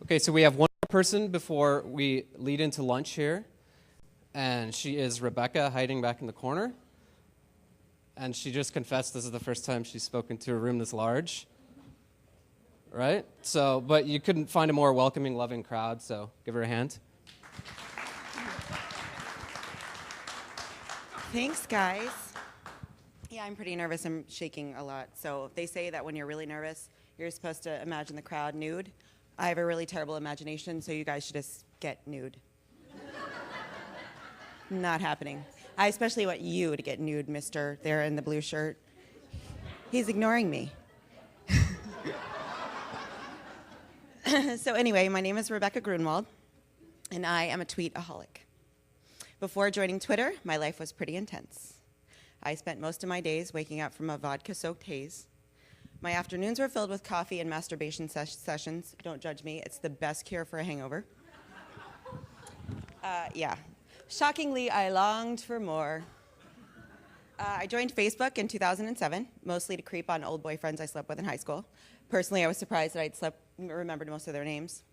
Okay, so we have one more person before we lead into lunch here, and she is Rebecca, hiding back in the corner. And she just confessed this is the first time she's spoken to a room this large, right? So, but you couldn't find a more welcoming, loving crowd, so give her a hand. Thanks, guys. Yeah, I'm pretty nervous. I'm shaking a lot. So they say that when you're really nervous, you're supposed to imagine the crowd nude. I have a really terrible imagination, so you guys should just get nude. Not happening. I especially want you to get nude, mister, there in the blue shirt. He's ignoring me. So anyway, my name is Rebecca Grunwald, and I am a tweet-aholic. Before joining Twitter, my life was pretty intense. I spent most of my days waking up from a vodka-soaked haze. My afternoons were filled with coffee and masturbation sessions. Don't judge me. It's the best cure for a hangover. Yeah. Shockingly, I longed for more. I joined Facebook in 2007, mostly to creep on old boyfriends I slept with in high school. Personally, I was surprised that I'd remembered most of their names.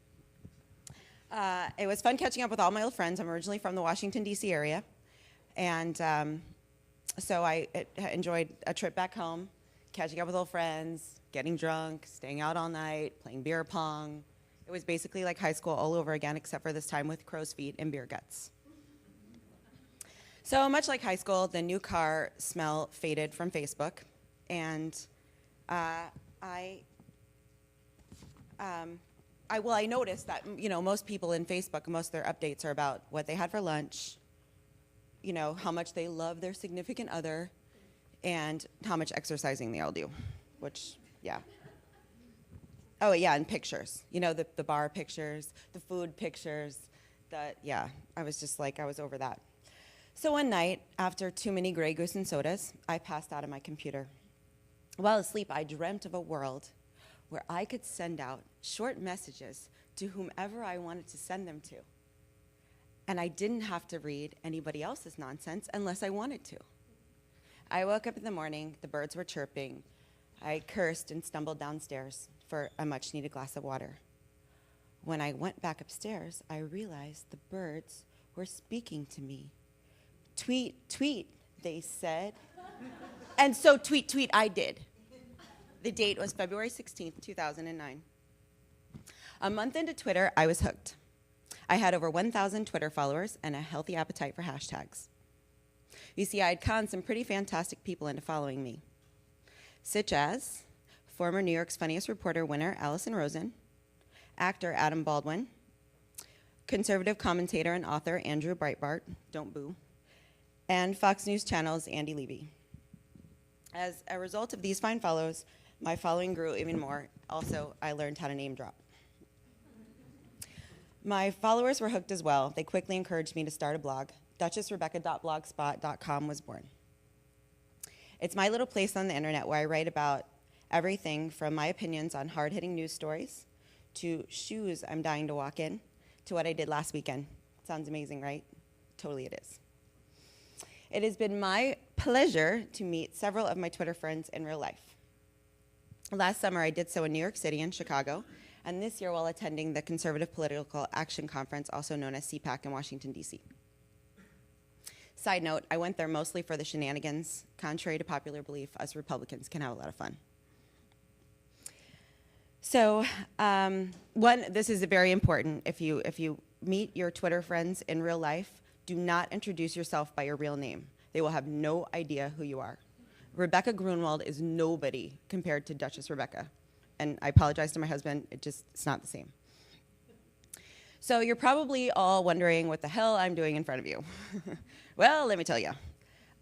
It was fun catching up with all my old friends. I'm originally from the Washington, D.C. area. And so I enjoyed a trip back home, catching up with old friends, getting drunk, staying out all night, playing beer pong. It was basically like high school all over again, except for this time with crow's feet and beer guts. So much like high school, the new car smell faded from Facebook, and I noticed that most people in Facebook, most of their updates are about what they had for lunch, how much they love their significant other, and how much exercising they all do, which, yeah. Oh, yeah, and pictures. The bar pictures, the food pictures, I was just like, I was over that. So one night, after too many Grey Goose and sodas, I passed out on my computer. While asleep, I dreamt of a world where I could send out short messages to whomever I wanted to send them to. And I didn't have to read anybody else's nonsense unless I wanted to. I woke up in the morning, the birds were chirping. I cursed and stumbled downstairs for a much-needed glass of water. When I went back upstairs, I realized the birds were speaking to me. Tweet, tweet, they said. And so tweet, tweet, I did. The date was February 16th, 2009. A month into Twitter, I was hooked. I had over 1,000 Twitter followers and a healthy appetite for hashtags. You see, I had conned some pretty fantastic people into following me, such as former New York's Funniest Reporter winner Allison Rosen, actor Adam Baldwin, conservative commentator and author Andrew Breitbart, don't boo, and Fox News Channel's Andy Levy. As a result of these fine follows, my following grew even more. Also, I learned how to name drop. My followers were hooked as well. They quickly encouraged me to start a blog. DuchessRebecca.blogspot.com was born. It's my little place on the internet where I write about everything from my opinions on hard-hitting news stories to shoes I'm dying to walk in to what I did last weekend. Sounds amazing, right? Totally it is. It has been my pleasure to meet several of my Twitter friends in real life. Last summer, I did so in New York City and Chicago, and this year while attending the Conservative Political Action Conference, also known as CPAC in Washington, D.C. Side note, I went there mostly for the shenanigans. Contrary to popular belief, us Republicans can have a lot of fun. So, this is very important. If you meet your Twitter friends in real life, do not introduce yourself by your real name. They will have no idea who you are. Rebecca Grunwald is nobody compared to Duchess Rebecca. And I apologize to my husband, it's not the same. So you're probably all wondering what the hell I'm doing in front of you. Well, let me tell you.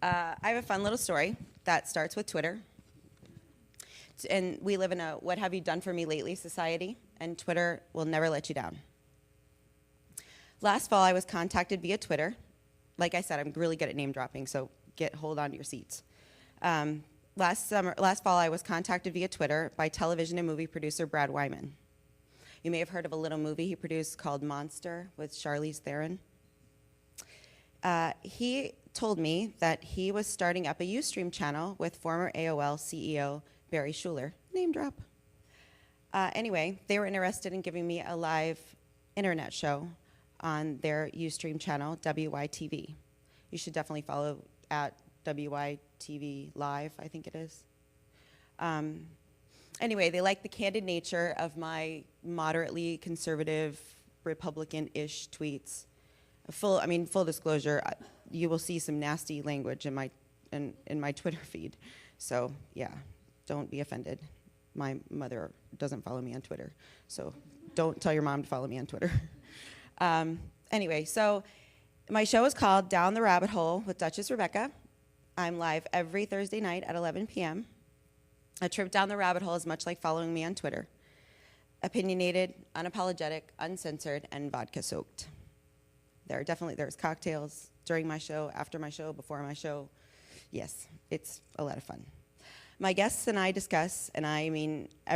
I have a fun little story that starts with Twitter. And we live in a what have you done for me lately society, and Twitter will never let you down. Last fall, I was contacted via Twitter. Like I said, I'm really good at name dropping, so hold on to your seats. Last fall, I was contacted via Twitter by television and movie producer Brad Wyman. You may have heard of a little movie he produced called Monster with Charlize Theron. He told me that he was starting up a Ustream channel with former AOL CEO Barry Schuller, name drop. Anyway, they were interested in giving me a live internet show on their Ustream channel, WYTV. You should definitely follow at WYTV Live, I think it is. Anyway, they like the candid nature of my moderately conservative, Republican-ish tweets. Full disclosure, you will see some nasty language in my Twitter feed. So yeah, don't be offended. My mother doesn't follow me on Twitter, so don't tell your mom to follow me on Twitter. Anyway, so my show is called Down the Rabbit Hole with Duchess Rebecca. I'm live every Thursday night at 11 p.m. A trip down the rabbit hole is much like following me on Twitter. Opinionated, unapologetic, uncensored, and vodka-soaked. There's cocktails during my show, after my show, before my show. Yes, it's a lot of fun. My guests and I discuss,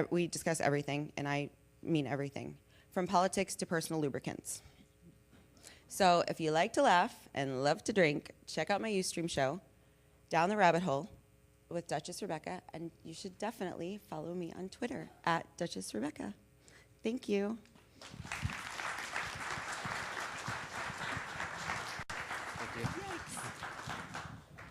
we discuss everything, and I mean everything, from politics to personal lubricants. So if you like to laugh and love to drink, check out my Ustream show, Down the Rabbit Hole, with Duchess Rebecca, and you should definitely follow me on Twitter at Duchess Rebecca. Thank you.